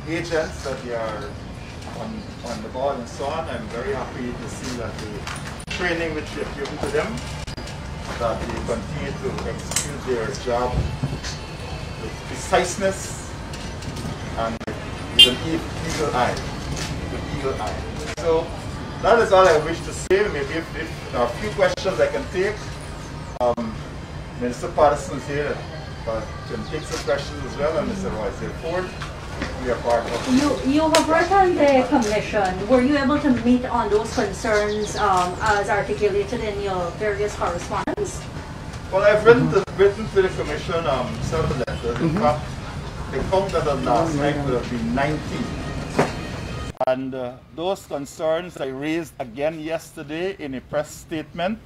agents that they are on the ball and so on. I'm very happy to see that the training which we have given to them, that they continue to execute their job with preciseness and with an eagle eye. So that is all I wish to say. Maybe if there are a few questions I can take. Minister Patterson is here, but can take some questions as well, and Mr. Royce here forward. We are part of You have worked on the commission. Were you able to meet on those concerns as articulated in your various correspondence? Well, I've written to the commission several letters. In fact, the count as of last night would have been 19. And those concerns I raised again yesterday in a press statement,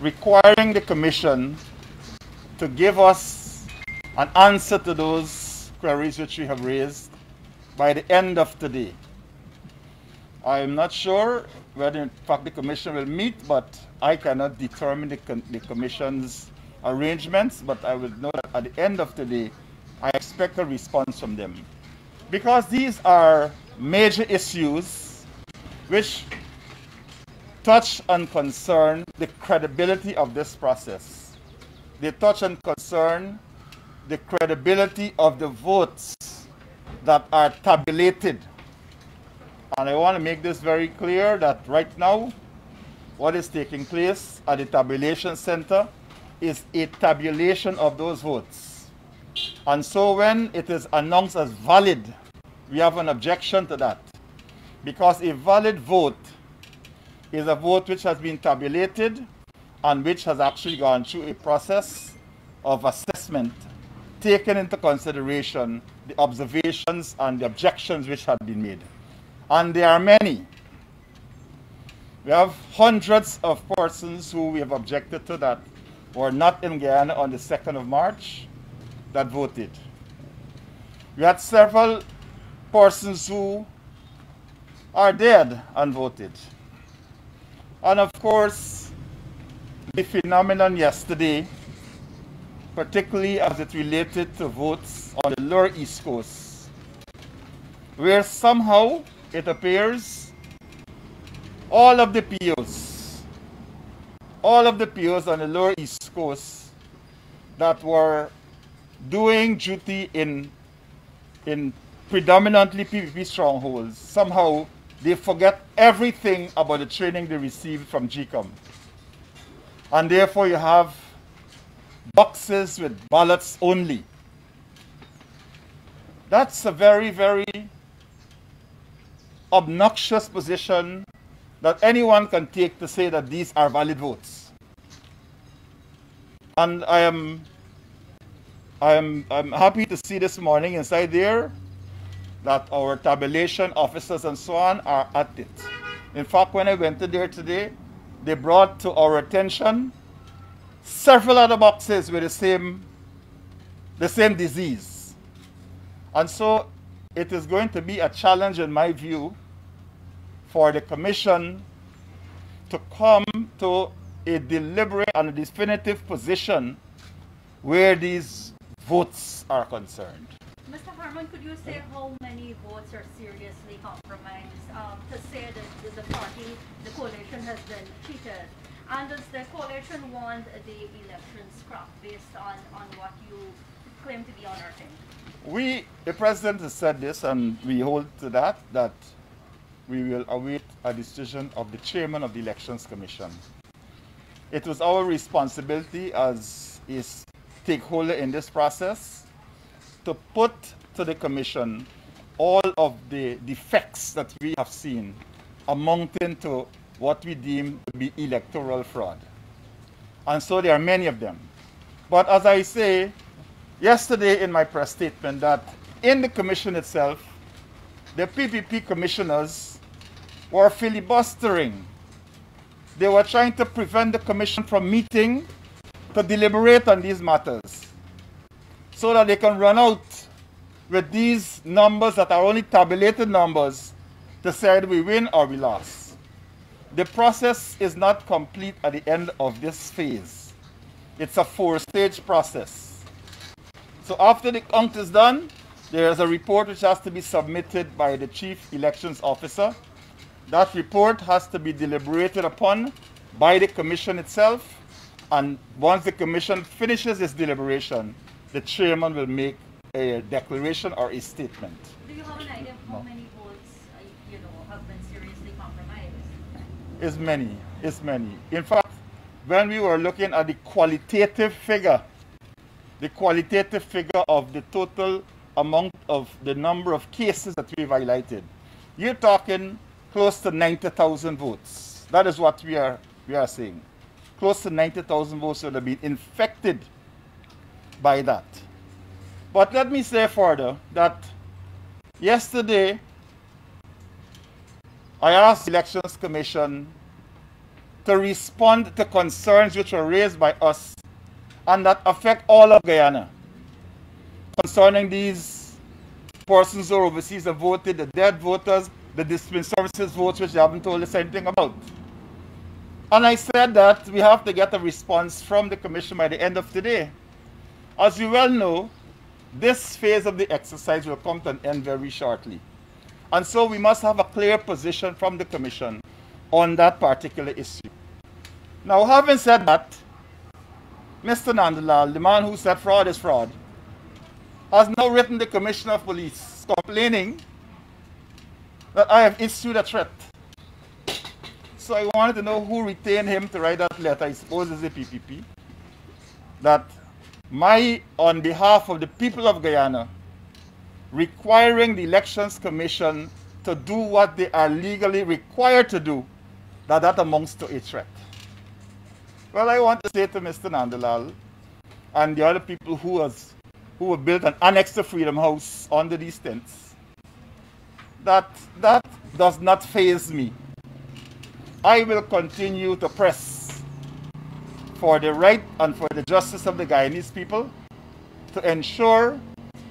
requiring the commission to give us an answer to those queries which we have raised by the end of today. I am not sure whether in fact the commission will meet, but I cannot determine the commission's arrangements, but I will know that at the end of today, I expect a response from them. Because these are major issues which touch and concern the credibility of this process. They touch and concern the credibility of the votes that are tabulated. And I want to make this very clear that right now, what is taking place at the tabulation center is a tabulation of those votes. And so when it is announced as valid, we have an objection to that. Because a valid vote is a vote which has been tabulated and which has actually gone through a process of assessment, taking into consideration the observations and the objections which have been made. And there are many. We have hundreds of persons who we have objected to that were not in Guyana on the 2nd of March that voted. We had several persons who are dead and voted. And of course, the phenomenon yesterday, particularly as it related to votes on the lower East Coast, where somehow it appears all of the POs on the lower East Coast that were doing duty in predominantly PPP strongholds, somehow they forget everything about the training they received from GECOM. And therefore you have boxes with ballots only. That's a very, very obnoxious position that anyone can take to say that these are valid votes. And I'm happy to see this morning inside there that our tabulation officers and so on are at it. In fact, when I went in there today, they brought to our attention several other boxes with the same disease. And so it is going to be a challenge, in my view, for the commission to come to a deliberate and a definitive position where these votes are concerned. Mr. Harmon, could you say how many votes are seriously compromised to say that the party, the coalition has been cheated? And does the coalition want the election scrapped based on what you claim to be unearthing? The president has said this, and we hold to that we will await a decision of the chairman of the Elections Commission. It was our responsibility as a stakeholder in this process to put to the commission all of the defects that we have seen amounting to what we deem to be electoral fraud. And so there are many of them. But as I say yesterday in my press statement, that in the commission itself, the PPP commissioners were filibustering. They were trying to prevent the commission from meeting to deliberate on these matters so that they can run out with these numbers that are only tabulated numbers to say we win or we lost. The process is not complete at the end of this phase. It's a 4-stage process. So after the count is done, There is a report which has to be submitted by the Chief Elections Officer. That report has to be deliberated upon by the Commission itself, and once the Commission finishes its deliberation, the Chairman will make a declaration or a statement. Do you have an idea of how many votes, have been seriously compromised? It's many. It's many. In fact, when we were looking at the qualitative figure of the total amount of the number of cases that we've highlighted, you're talking close to 90,000 votes. That is what we are saying. Close to 90,000 votes would have been infected by that. But let me say further that yesterday I asked the Elections Commission to respond to concerns which were raised by us and that affect all of Guyana concerning these persons who are overseas have voted, the dead voters, the disciplined services votes which they haven't told us anything about. And I said that we have to get a response from the Commission by the end of today. As you well know, this phase of the exercise will come to an end very shortly. And so we must have a clear position from the Commission on that particular issue. Now, having said that, Mr. Nandalal, the man who said fraud is fraud, has now written the Commissioner of Police complaining that I have issued a threat. So I wanted to know who retained him to write that letter. I suppose it's the PPP. That on behalf of the people of Guyana, requiring the Elections Commission to do what they are legally required to do, that amounts to a threat. Well, I want to say to Mr. Nandalal and the other people who have built an annex to Freedom House under these tents, that does not faze me. I will continue to press for the right and for the justice of the Guyanese people to ensure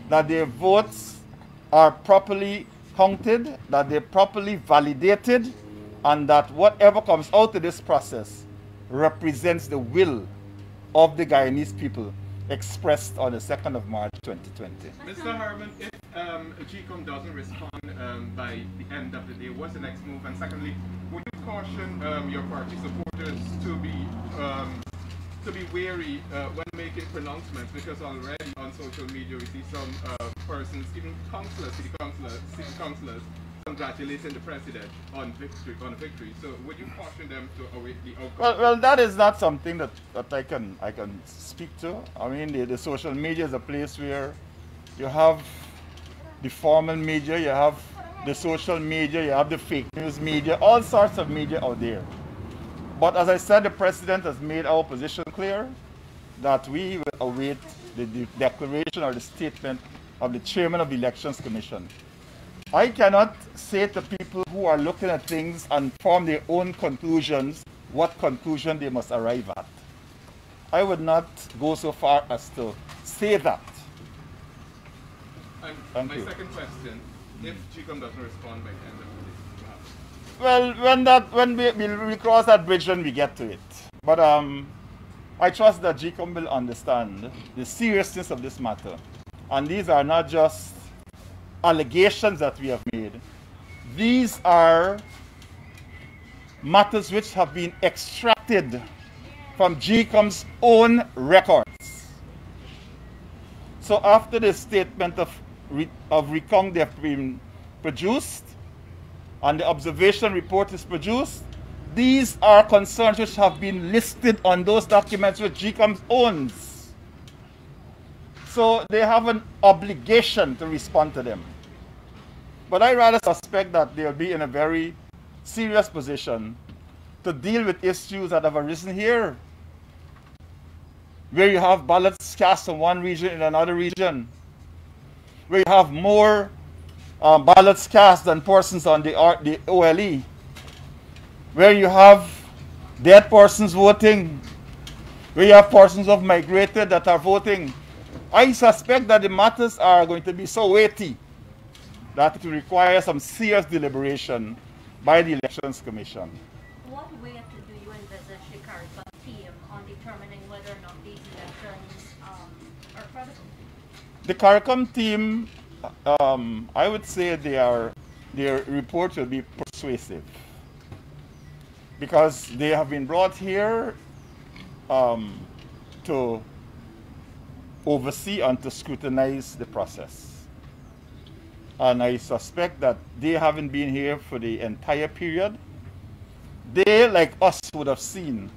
that their votes are properly counted, that they're properly validated, and that whatever comes out of this process represents the will of the Guyanese people expressed on the 2nd of March 2020. Mr. Harmon, if GECOM doesn't respond by the end of the day, what's the next move? And secondly, would you caution your party supporters to be wary when making pronouncements, because already on social media we see some persons, even city councillors, congratulating the president on victory. So would you caution them to await the outcome? Well, that is not something that I can speak to. I mean, the social media is a place where you have the formal media, you have the social media, you have the fake news media, all sorts of media out there. But as I said, the president has made our position clear that we will await the declaration or the statement of the chairman of the Elections Commission. I cannot say to people who are looking at things and form their own conclusions what conclusion they must arrive at. I would not go so far as to say that. And my second question, if GECOM doesn't respond by the end of the day, well, when we cross that bridge when we get to it. But I trust that GECOM will understand the seriousness of this matter. And these are not just allegations that we have made. These are matters which have been extracted from GECOM's own records. So after the statement of Recount they have been produced and the observation report is produced, these are concerns which have been listed on those documents which GECOM owns. So they have an obligation to respond to them. But I rather suspect that they'll be in a very serious position to deal with issues that have arisen here, where you have ballots cast from one region in another region, where you have more ballots cast than persons on the OLE, where you have dead persons voting, where you have persons who have migrated that are voting. I suspect that the matters are going to be so weighty that it will require some serious deliberation by the Elections Commission. What weight do you envisage the CARICOM team on determining whether or not these elections are credible? The CARICOM team I would say their report will be persuasive because they have been brought here to oversee and to scrutinize the process. And I suspect that they haven't been here for the entire period. They, like us, would have seen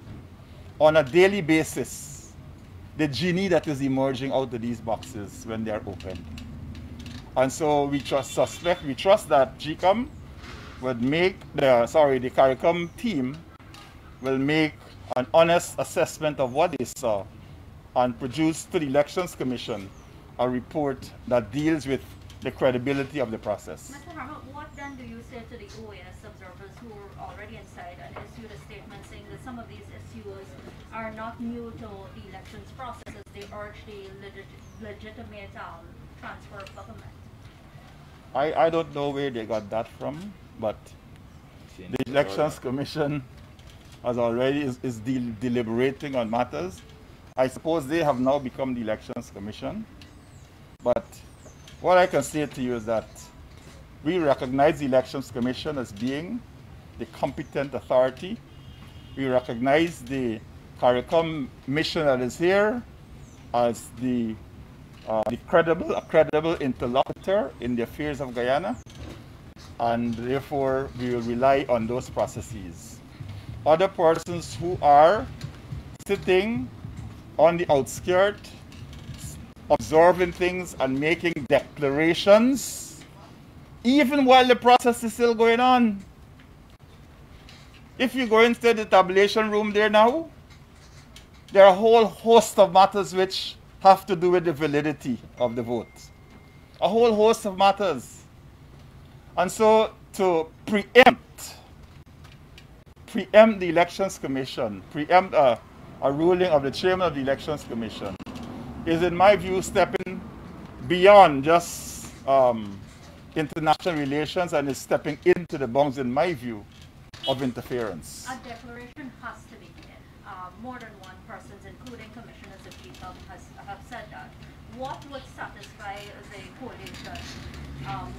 on a daily basis the genie that is emerging out of these boxes when they are opened. And so we trust that GECOM would make the CARICOM team will make an honest assessment of what they saw and produce to the Elections Commission a report that deals with the credibility of the process. Mr. Harmon, what then do you say to the OAS observers who are already inside and issued a statement saying that some of these issues are not new to the elections process as they urge the legitimate transfer of government? I don't know where they got that from, but the Elections Commission has already is deliberating on matters. I suppose they have now become the Elections Commission. But what I can say to you is that we recognize the Elections Commission as being the competent authority. We recognize the CARICOM mission that is here as a credible interlocutor in the affairs of Guyana, and therefore we will rely on those processes. Other persons who are sitting on the outskirts, observing things and making declarations, even while the process is still going on. If you go into the tabulation room there now, there are a whole host of matters which have to do with the validity of the vote. A whole host of matters. And so to preempt the Elections Commission, preempt a ruling of the chairman of the Elections Commission, is in my view stepping beyond just international relations and is stepping into the bounds, in my view, of interference. A declaration has to be made. More than one person, including commissioners of GECOM, have said that. What would satisfy the coalition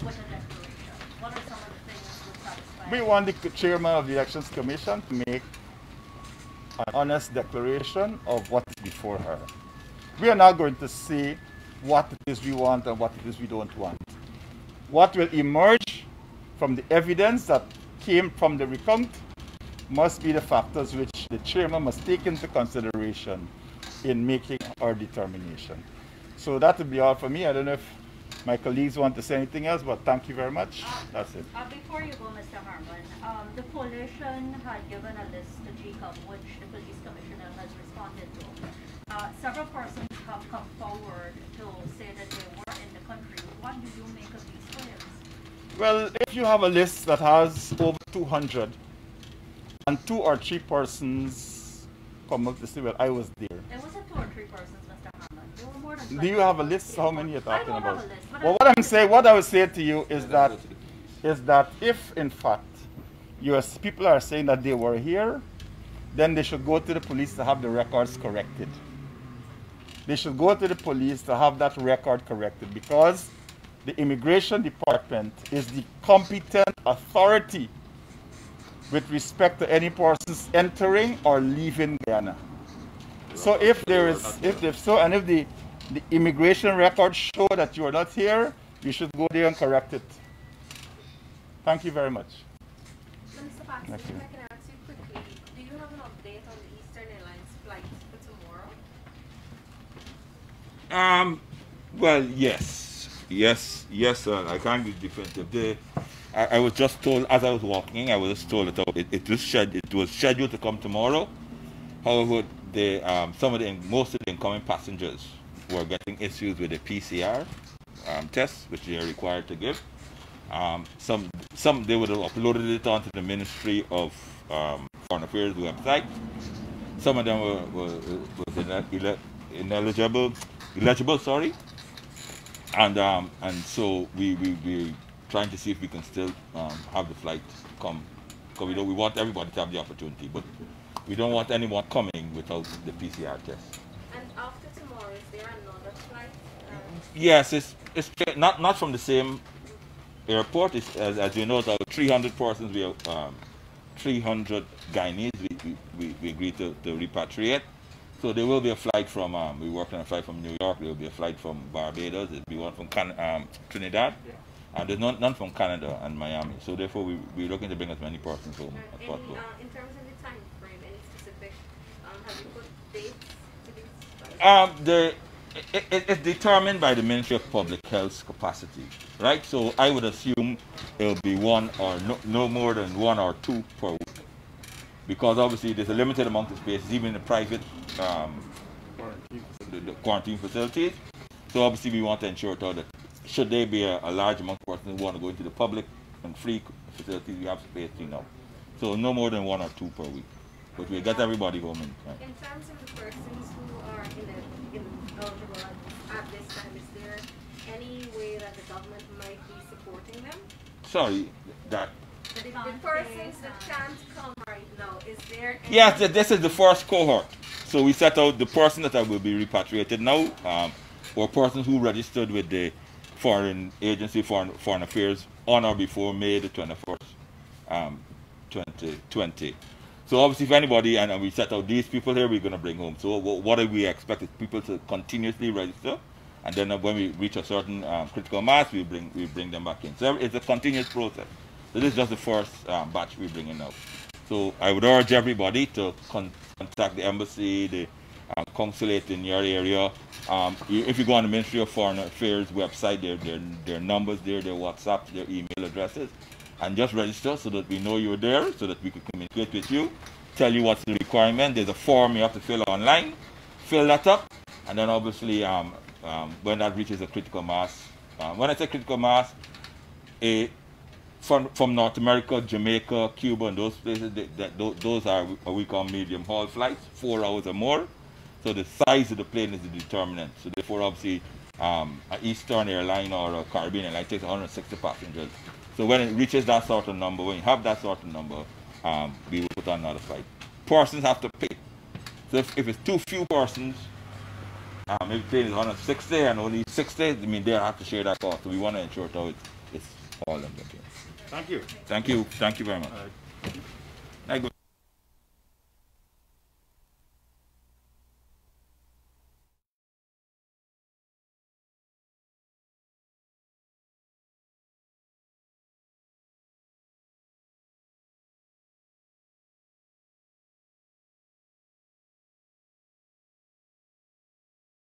with a declaration? What are some of the things that would satisfy? We want the chairman of the Elections Commission to make an honest declaration of what is before her. We are not going to say what it is we want and what it is we don't want. What will emerge from the evidence that came from the recount must be the factors which the chairman must take into consideration in making our determination. So that would be all for me. I don't know if my colleagues want to say anything else, but thank you very much. That's it. Before you go, Mr. Harmon, the coalition had given a list to GECOM, which the police commissioner has responded to. Several persons have come forward to say that they were in the country. What do you make of these claims? Well, if you have a list that has over 200 and 2 or 3 persons come up to say, well, I was there. There wasn't 2 or 3 persons, Mr. Harmon. There were more than 20. Do you have a list? How many you're talking I don't about? have a list, but Well, what I would say to you is that if in fact people are saying that they were here, then they should go to the police to have the records corrected. They should go to the police to have that record corrected, because the Immigration Department is the competent authority with respect to any persons entering or leaving Guyana. So if the immigration records show that you are not here, you should go there and correct it. Thank you very much. Mr. Patterson, if I can ask you quickly, do you have an update on the Eastern Airlines flight for tomorrow? Well, yes, I can't be definitive. I was just told, as I was walking, I was told that it was scheduled to come tomorrow. However, most of the incoming passengers were getting issues with the PCR tests, which they are required to give. Some they would have uploaded it onto the Ministry of Foreign Affairs website. Some of them were illegible, sorry. And so we trying to see if we can still have the flight come. Because we want everybody to have the opportunity, but we don't want anyone coming without the PCR test. And after tomorrow, is there another flight Yes, it's not from the same airport. It's, as you know, about 300 persons. We have 300 Guyanese. We agreed to repatriate. So there will be a flight from. We worked on a flight from New York. There will be a flight from Barbados. There will be one from Trinidad. Yeah. And there's none from Canada and Miami. So therefore, we're looking to bring as many persons home as possible. In terms of the time frame, any specific? Have you put dates to these? It's determined by the Ministry of Public Health's capacity, right? So I would assume it'll be one or no more than 1 or 2 per week, because obviously there's a limited amount of spaces, even in the private the quarantine facilities. So obviously we want to ensure that should there be a large amount of persons who want to go into the public and free facilities, we have space enough. So no more than 1 or 2 per week, but we get everybody home in time. In terms of the persons who are eligible at this time, is there any way that the government might be supporting them? Sorry, that. The persons that can't come right now, is there any... Yes, this is the first cohort. So we set out the person that will be repatriated now, or persons who registered with the Foreign Agency, Foreign Affairs on or before May the 21st, 2020. So obviously if anybody, and we set out these people here, we're going to bring home. So what do we expect is people to continuously register, and then when we reach a certain critical mass, we bring them back in. So it's a continuous process. So this is just the first batch we're bringing out. So I would urge everybody to contact the embassy, the consulate in your area. If you go on the Ministry of Foreign Affairs website, their numbers there, their WhatsApp, their email addresses, and just register so that we know you're there, so that we can communicate with you, tell you what's the requirement. There's a form you have to fill online, fill that up, and then obviously when that reaches a critical mass, when I say critical mass, from North America, Jamaica, Cuba, and those places, those are what we call medium haul flights, 4 hours or more. So the size of the plane is the determinant. So therefore, obviously, an Eastern airline or a Caribbean airline takes 160 passengers. So when it reaches that sort of number, when you have that sort of number, we will put on another flight. Persons have to pay. So if it's too few persons, if the plane is 160 and only 60, I mean, they have to share that cost. So we want to ensure that it's all of them. Thank you. Thank you very much.